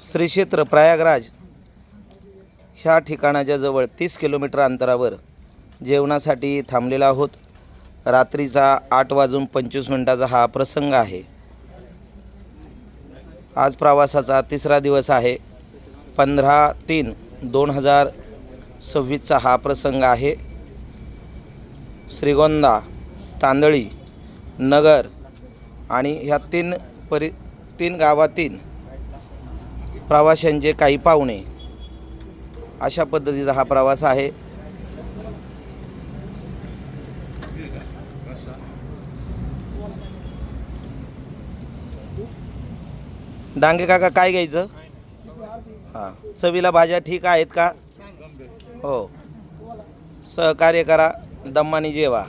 श्री क्षेत्र प्रयागराज ह्या ठिकाणाच्या जवळ 30 किलोमीटर अंतरावर जेवणासाठी थांबलेला आहोत. रात्रीचा 8:25 हा प्रसंग आहे. आज प्रवासाचा तिसरा दिवस आहे. 15/3/2026 हा प्रसंग आहे. श्रीगोंदा, तांदळी, नगर आणि ह्या तीन गावातील प्रवाशांचे काही पाहुणे अशा पद्धतीचा हा प्रवास आहे. डांगे काका काय घ्यायचं? हां, चवीला भाज्या ठीक आहेत का? हो, सहकार्य करा, दम्मानी जेवा.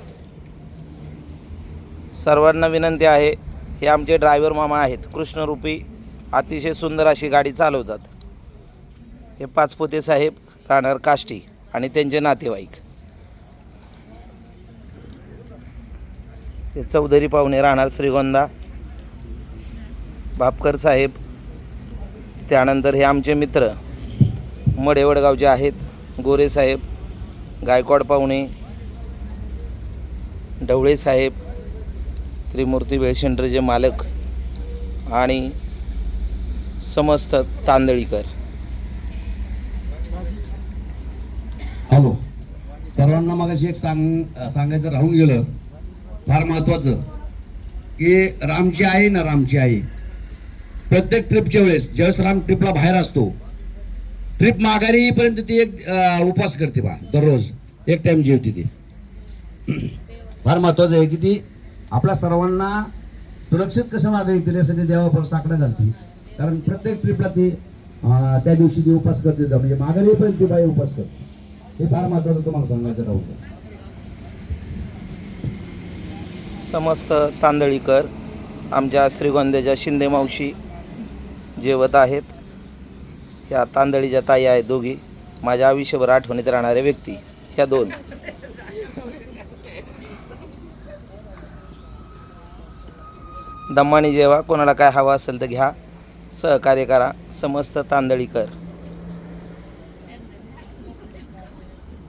सर्वांना विनंती आहे. हे आमचे ड्रायव्हर मामा आहेत, कृष्णरूपी अतिशय सुंदर अशी गाडी चालवतात. हे पाचपुते साहेब राहणार काष्टी आणि त्यांचे नातेवाईक. हे चौधरी पाहुणे राहणार श्रीगोंदा, भापकर साहेब. त्यानंतर हे आमचे मित्र मडेवडगावचे आहेत, गोरे साहेब, गायकवाड पाहुणे, ढवळे साहेब, त्रिमूर्ती वेळ सेंटरचे मालक आणि समस्त तांदळीकर. हॅलो, सर्वांना मगाशी एक सांगायचं राहून गेलं, फार महत्वाचं, की रामची आई ना, रामची आई प्रत्येक ट्रिपच्या वेळेस ज्यावेळेस राम ट्रिपला बाहेर असतो, ट्रिप माघारी येईपर्यंत ती एक उपवास करते बा. दररोज एक टाइम जेवते ती. फार महत्वाचं आहे की ती आपल्या सर्वांना सुरक्षित कसं मागे येतील यासाठी देवापर साकडं घालते. कारण प्रत्येक ट्रिपला ती त्या दिवशी ती उपवास करते, म्हणजे माघारी येईपर्यंत ती बाई उपवास करते. हे फार महत्वाचं तुम्हाला सांगायचं राहून. समस्त तांदळीकर आमच्या श्रीगोंद्याच्या शिंदे मावशी जेवत आहेत. ह्या तांदळीच्या ताई आहेत दोघी, माझ्या आयुष्यभर आठवणीत राहणाऱ्या व्यक्ती ह्या दोन. दम्मानी जेवा, कोणाला काय हवं असेल तर घ्या, सहकार्य करा. समस्त तांदळीकर.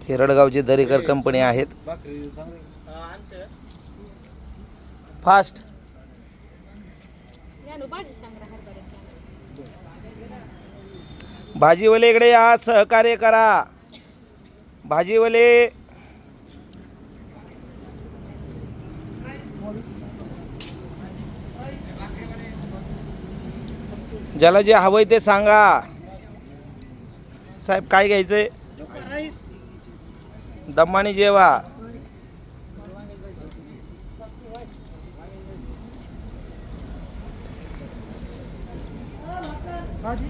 हिरडगावची दरेकर कंपनी आहेत. फास्ट भाजीवाले इकडे या, सहकार्य करा. भाजीवाले ज्याला जे हवंय ते सांगा. साहेब काय घ्यायचंय? दम्मानी जेवा. भाजी